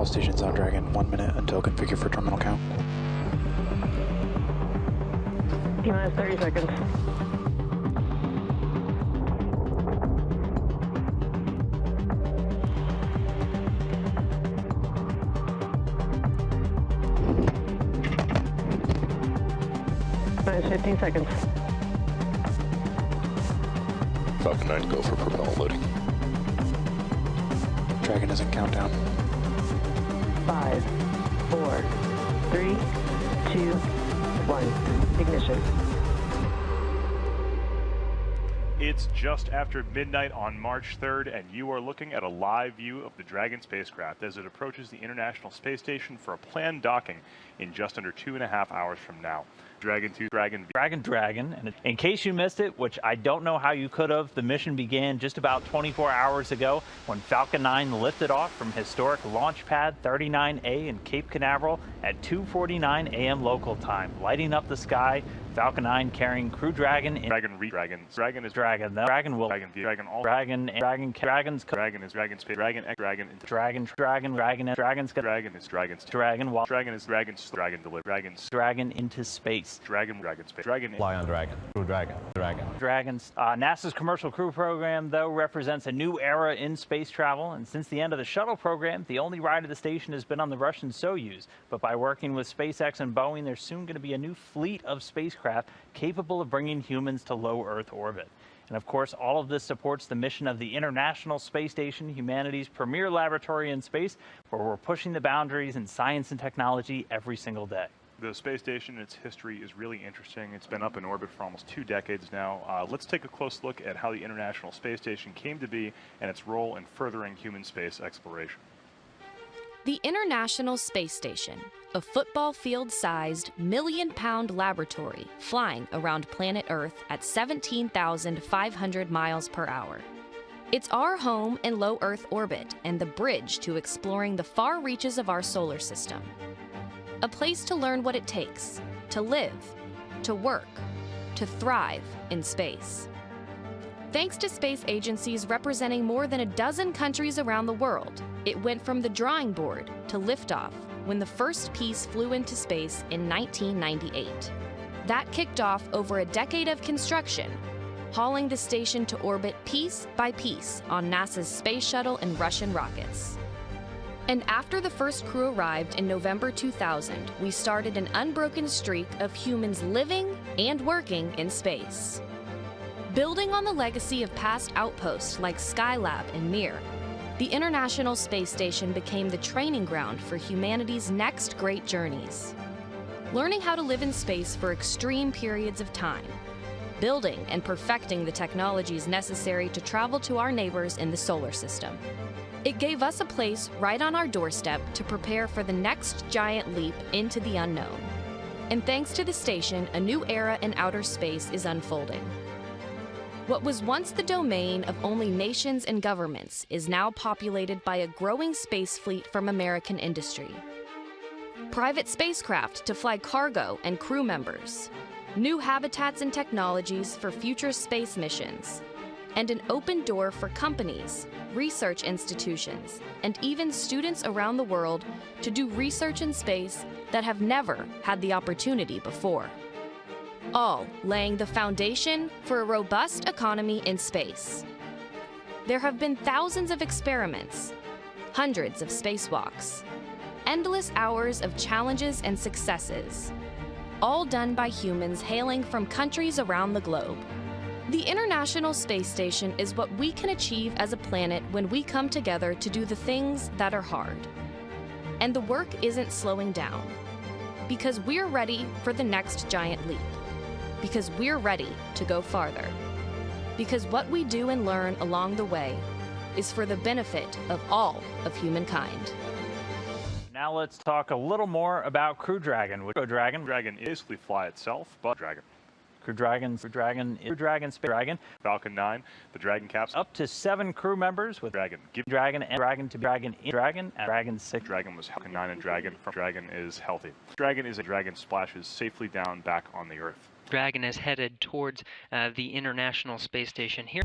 All stations on Dragon, 1 minute until configure for terminal count. T-minus 30 seconds. Minus 15 seconds. Falcon 9, go for propellant loading. Dragon is in countdown. 5, 4, 3, 2, 1. Ignition. It's just after midnight on March 3rd, and you are looking at a live view of the Dragon spacecraft as it approaches the International Space Station for a planned docking in just under 2.5 hours from now. Dragon 2, Dragon. And in case you missed it, which I don't know how you could have, the mission began just about 24 hours ago when Falcon 9 lifted off from historic Launch Pad 39A in Cape Canaveral at 2:49 a.m. local time, lighting up the sky. Falcon 9 carrying Crew Dragon in Dragon is Dragon. The Dragon will Dragon V. Dragon all. Dragon Dragons Dragon is Dragon Space. Dragon X. Dragon into Dragons Dragon is Dragon's. Dragon Wall Dragon is Dragon's. Dragon deliver. Dragon's. Dragon into space. Dragon Space. Dragon. Fly on Dragon. Crew Dragon. Dragons. NASA's Commercial Crew Program, though, represents a new era in space travel, and since the end of the shuttle program, the only ride to the station has been on the Russian Soyuz. But by working with SpaceX and Boeing, there's soon going to be a new fleet of spacecraft capable of bringing humans to low Earth orbit. And of course, all of this supports the mission of the International Space Station, humanity's premier laboratory in space, where we're pushing the boundaries in science and technology every single day. The space station, its history is really interesting. It's been up in orbit for almost 2 decades now. Let's take a close look at how the International Space Station came to be and its role in furthering human space exploration. The International Space Station, a football field-sized, million-pound laboratory flying around planet Earth at 17,500 miles per hour. It's our home in low Earth orbit and the bridge to exploring the far reaches of our solar system. A place to learn what it takes to live, to work, to thrive in space. Thanks to space agencies representing more than a dozen countries around the world, it went from the drawing board to liftoff when the first piece flew into space in 1998. That kicked off over a decade of construction, hauling the station to orbit piece by piece on NASA's space shuttle and Russian rockets. And after the first crew arrived in November 2000, we started an unbroken streak of humans living and working in space. Building on the legacy of past outposts like Skylab and Mir, the International Space Station became the training ground for humanity's next great journeys. Learning how to live in space for extreme periods of time, building and perfecting the technologies necessary to travel to our neighbors in the solar system. It gave us a place right on our doorstep to prepare for the next giant leap into the unknown. And thanks to the station, a new era in outer space is unfolding. What was once the domain of only nations and governments is now populated by a growing space fleet from American industry. Private spacecraft to fly cargo and crew members, new habitats and technologies for future space missions, and an open door for companies, research institutions, and even students around the world to do research in space that have never had the opportunity before. All laying the foundation for a robust economy in space. There have been thousands of experiments, hundreds of spacewalks, endless hours of challenges and successes, all done by humans hailing from countries around the globe. The International Space Station is what we can achieve as a planet when we come together to do the things that are hard. And the work isn't slowing down, because we're ready for the next giant leap, because we're ready to go farther, because what we do and learn along the way is for the benefit of all of humankind. Now let's talk a little more about Crew Dragon. Dragon basically fly itself, but Dragon. Crew Dragon, Space Dragon. Falcon 9, the Dragon capsule. Up to 7 crew members with Dragon. Dragon and Dragon to Dragon in Dragon and Dragon 6. Dragon was Falcon 9 and Dragon. Dragon is healthy. Dragon is a Dragon splashes safely down back on the Earth. Dragon is headed towards the International Space Station here.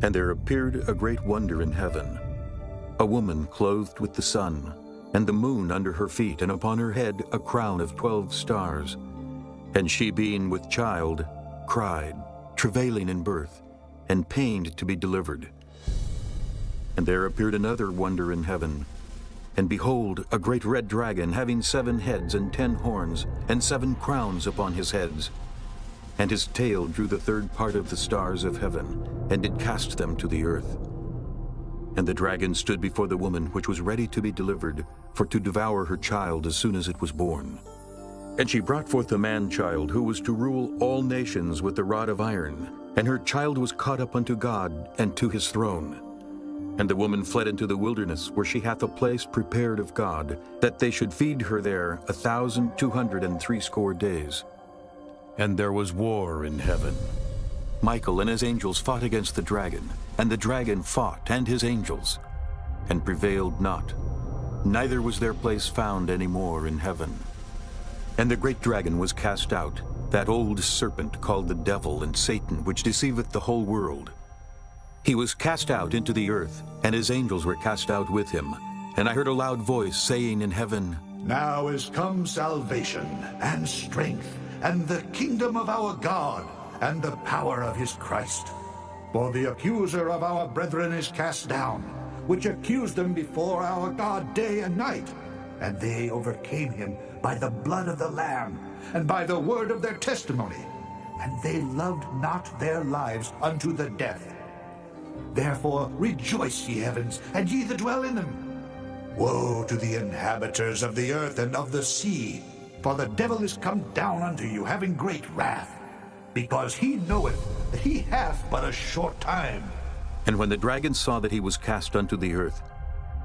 And there appeared a great wonder in heaven, a woman clothed with the sun, and the moon under her feet, and upon her head a crown of 12 stars. And she, being with child, cried, travailing in birth, and pained to be delivered. And there appeared another wonder in heaven. And behold, a great red dragon, having 7 heads and 10 horns, and 7 crowns upon his heads. And his tail drew the 3rd part of the stars of heaven, and did cast them to the earth. And the dragon stood before the woman which was ready to be delivered, for to devour her child as soon as it was born. And she brought forth a man-child, who was to rule all nations with a rod of iron. And her child was caught up unto God, and to his throne. And the woman fled into the wilderness, where she hath a place prepared of God, that they should feed her there 1,260 days. And there was war in heaven. Michael and his angels fought against the dragon, and the dragon fought and his angels, and prevailed not. Neither was their place found any more in heaven. And the great dragon was cast out, that old serpent called the devil and Satan, which deceiveth the whole world. He was cast out into the earth, and his angels were cast out with him. And I heard a loud voice saying in heaven, Now is come salvation, and strength, and the kingdom of our God, and the power of his Christ. For the accuser of our brethren is cast down, which accused them before our God day and night. And they overcame him by the blood of the Lamb, and by the word of their testimony. And they loved not their lives unto the death. Therefore rejoice, ye heavens, and ye that dwell in them. Woe to the inhabitants of the earth and of the sea, for the devil is come down unto you, having great wrath, because he knoweth that he hath but a short time. And when the dragon saw that he was cast unto the earth,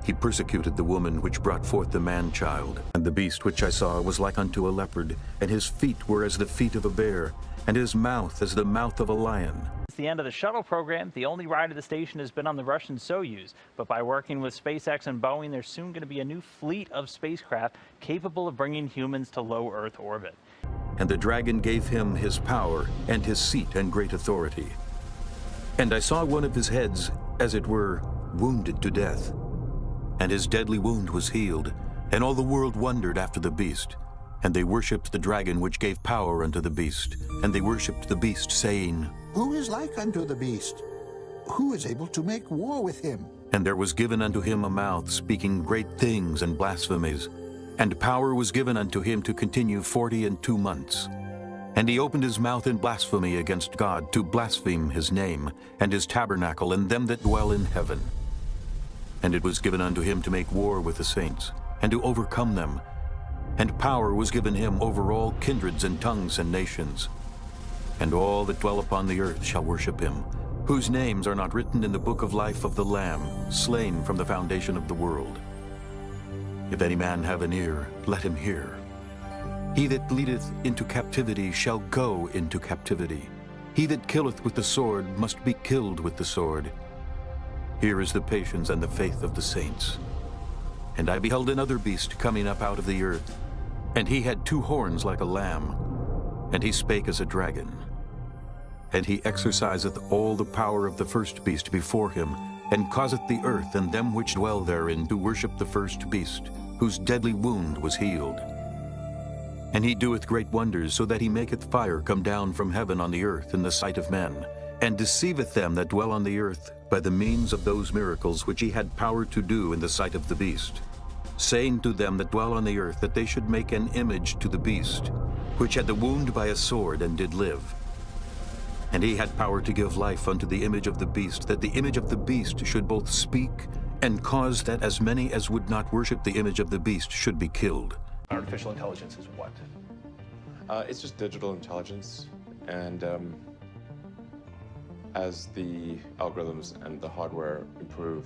he persecuted the woman which brought forth the man-child. And the beast which I saw was like unto a leopard, and his feet were as the feet of a bear, and his mouth as the mouth of a lion. Since the end of the shuttle program, the only ride of the station has been on the Russian Soyuz. But by working with SpaceX and Boeing, there's soon going to be a new fleet of spacecraft capable of bringing humans to low Earth orbit. And the dragon gave him his power, and his seat, and great authority. And I saw one of his heads, as it were, wounded to death. And his deadly wound was healed, and all the world wondered after the beast. And they worshipped the dragon which gave power unto the beast. And they worshipped the beast, saying, Who is like unto the beast? Who is able to make war with him? And there was given unto him a mouth, speaking great things and blasphemies. And power was given unto him to continue 42 months. And he opened his mouth in blasphemy against God, to blaspheme his name, and his tabernacle, and them that dwell in heaven. And it was given unto him to make war with the saints, and to overcome them. And power was given him over all kindreds and tongues and nations. And all that dwell upon the earth shall worship him, whose names are not written in the book of life of the Lamb, slain from the foundation of the world. If any man have an ear, let him hear. He that leadeth into captivity shall go into captivity. He that killeth with the sword must be killed with the sword. Here is the patience and the faith of the saints. And I beheld another beast coming up out of the earth, and he had 2 horns like a lamb, and he spake as a dragon. And he exerciseth all the power of the first beast before him, and causeth the earth and them which dwell therein to worship the first beast, whose deadly wound was healed. And he doeth great wonders, so that he maketh fire come down from heaven on the earth in the sight of men, and deceiveth them that dwell on the earth by the means of those miracles which he had power to do in the sight of the beast, saying to them that dwell on the earth that they should make an image to the beast, which had the wound by a sword and did live. And he had power to give life unto the image of the beast, that the image of the beast should both speak and cause that as many as would not worship the image of the beast should be killed. Artificial intelligence is what? It's just digital intelligence, and as the algorithms and the hardware improve,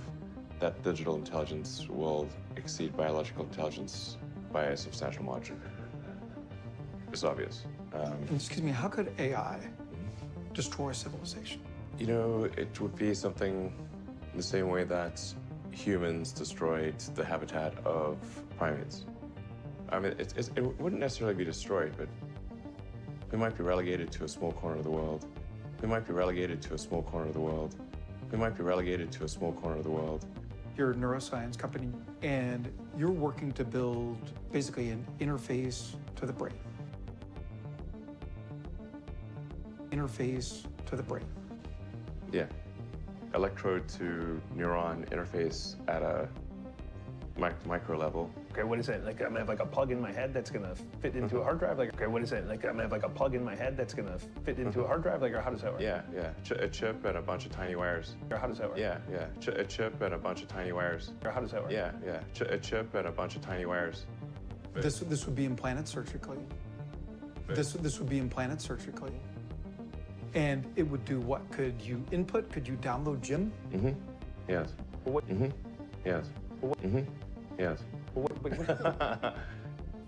that digital intelligence will exceed biological intelligence by a substantial margin. It's obvious. Excuse me, how could AI destroy civilization? You know, it would be something the same way that humans destroyed the habitat of primates. I mean, it wouldn't necessarily be destroyed, but we might be relegated to a small corner of the world. We might be relegated to a small corner of the world. We might be relegated to a small corner of the world. You're a neuroscience company, and you're working to build basically an interface to the brain. Interface to the brain. Yeah. Electrode to neuron interface at a micro level. Okay, what is it? Like, I'm gonna have like a plug in my head that's gonna fit into a hard drive? Like, okay, what is it? Like, I'm gonna have like a plug in my head that's gonna fit into a hard drive? Like, or how does that work? Yeah. A chip and a bunch of tiny wires. Or how does that work? Yeah. A chip and a bunch of tiny wires. Or how does that work? Yeah. A chip and a bunch of tiny wires. This would be implanted surgically. This would be implanted surgically. And it would do what? Could you input? Could you download Jim? Mm-hmm. Yes. What? Mm-hmm. Yes. What? Mm-hmm. Yes.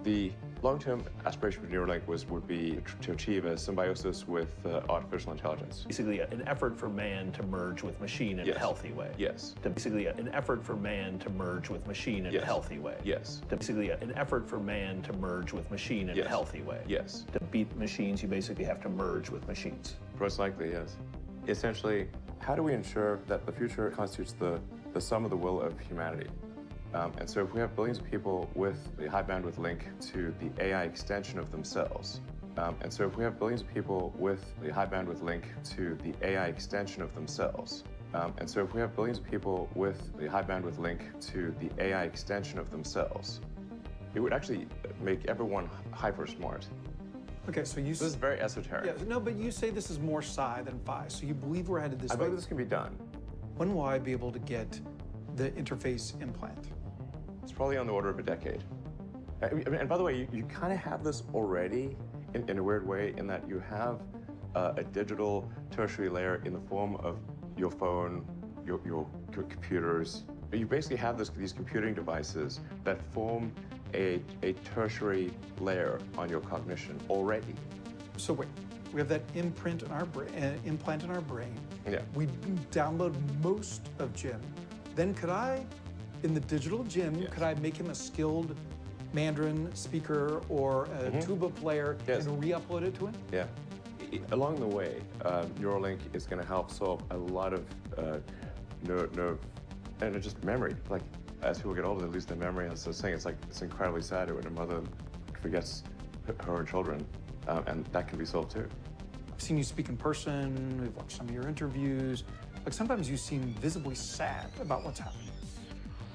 The long-term aspiration for Neuralink would be to achieve a symbiosis with artificial intelligence. Basically, an effort for man to merge with machine in a healthy way. Yes. Basically, an effort for man to merge with machine in a healthy way. Yes. Basically, an effort for man to merge with machine in a healthy way. Yes. To beat machines, you basically have to merge with machines. Most likely, yes. Essentially, how do we ensure that the future constitutes the sum of the will of humanity? And so if we have billions of people with the high bandwidth link to the AI extension of themselves, and so if we have billions of people with the high bandwidth link to the AI extension of themselves, and so if we have billions of people with the high bandwidth link to the AI extension of themselves, it would actually make everyone hyper smart. Okay, so you... This is very esoteric. Yeah, no, but you say this is more psi than phi, so you believe we're headed this way. I believe this can be done. When will I be able to get the interface implant? It's probably on the order of a decade. And by the way, you kind of have this already in a weird way, in that you have a digital tertiary layer in the form of your phone, your computers. You basically have these computing devices that form a tertiary layer on your cognition already. So wait, we have that imprint in our implant in our brain. Yeah. We download most of Jim. Then could I, in the digital Jim, could I make him a skilled Mandarin speaker or a tuba player and re-upload it to him? Yeah. Along the way, Neuralink is going to help solve a lot of nerve and just memory. Like, as people get older, they lose their memory. And so saying it's incredibly sad when a mother forgets her children, and that can be solved too. I've seen you speak in person. We've watched some of your interviews. Like, sometimes you seem visibly sad about what's happening.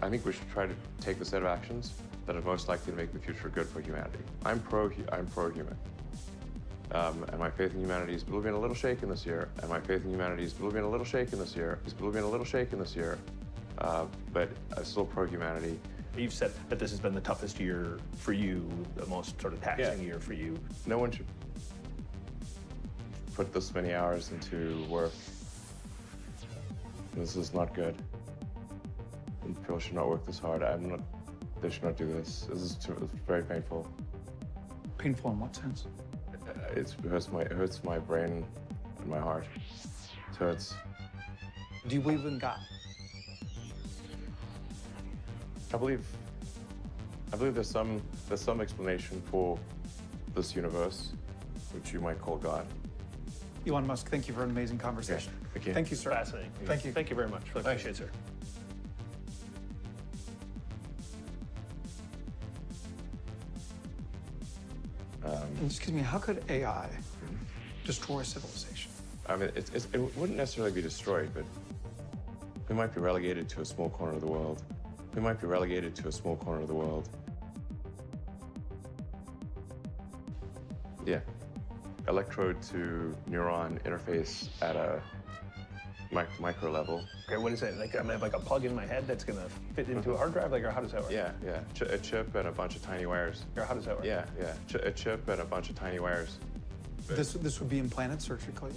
I think we should try to take the set of actions that are most likely to make the future good for humanity. I'm pro-human. And my faith in humanity has been a little shaken this year. And my faith in humanity has been a little shaken this year. But I'm still pro-humanity. You've said that this has been the toughest year for you, the most sort of taxing year for you. No one should put this many hours into work. This is not good. And people should not work this hard. They should not do this. It's very painful. Painful in what sense? It hurts my brain and my heart. It hurts. Do you believe in God? I believe there's some explanation for this universe, which you might call God. Elon Musk, thank you for an amazing conversation. Yeah, thank you. Thank you, sir. Fascinating. Thank you. Thank you very much. Really appreciate it, sir. Excuse me, how could AI destroy civilization? I mean, it wouldn't necessarily be destroyed, but we might be relegated to a small corner of the world. Yeah. Electrode to neuron interface at a micro level. Okay, what is it? Like, I'm gonna have like a plug in my head that's gonna fit into a hard drive? Like, or how does that work? Yeah. A chip and a bunch of tiny wires. Or how does that work? Yeah. A chip and a bunch of tiny wires. This would be implanted surgically.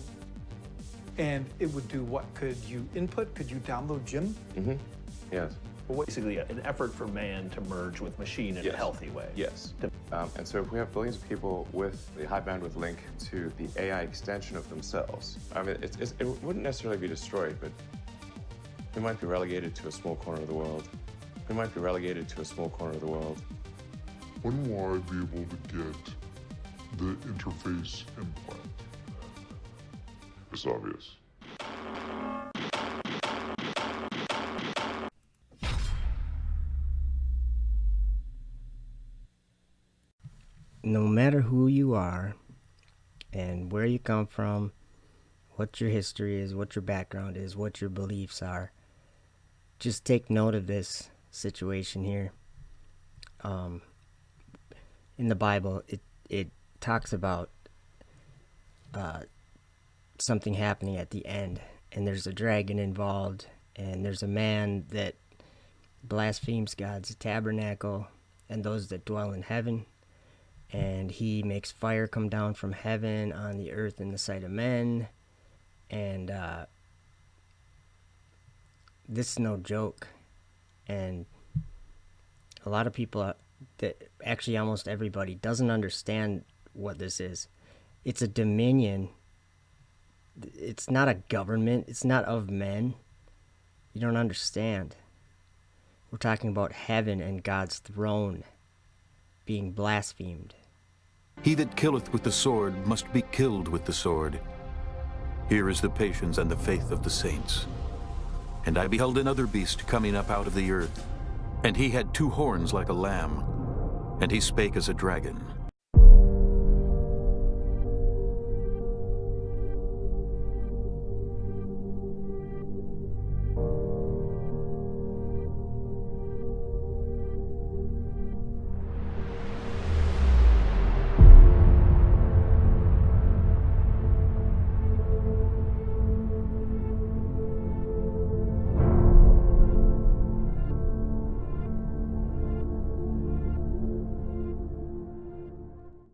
And it would do what? Could you input? Could you download Jim? Mm-hmm. Yes. Well, basically, an effort for man to merge with machine in a healthy way. Yes. And so if we have billions of people with the high bandwidth link to the AI extension of themselves, I mean, it wouldn't necessarily be destroyed, but we might be relegated to a small corner of the world. When will I be able to get the interface implant? It's obvious. no matter who you are and where you come from, what your history is, what your background is, what your beliefs are, just take note of this situation here. In the Bible, it talks about something happening at the end, and there's a dragon involved, and there's a man that blasphemes God's tabernacle and those that dwell in heaven, and he makes fire come down from heaven on the earth in the sight of men, and this is no joke. And a lot of people that actually almost everybody doesn't understand what this is. It's a dominion. It's not a government. It's not of men. You don't understand. We're talking about heaven and God's throne being blasphemed. He that killeth with the sword must be killed with the sword. Here is the patience and the faith of the saints. And I beheld another beast coming up out of the earth, and he had 2 horns like a lamb, and he spake as a dragon,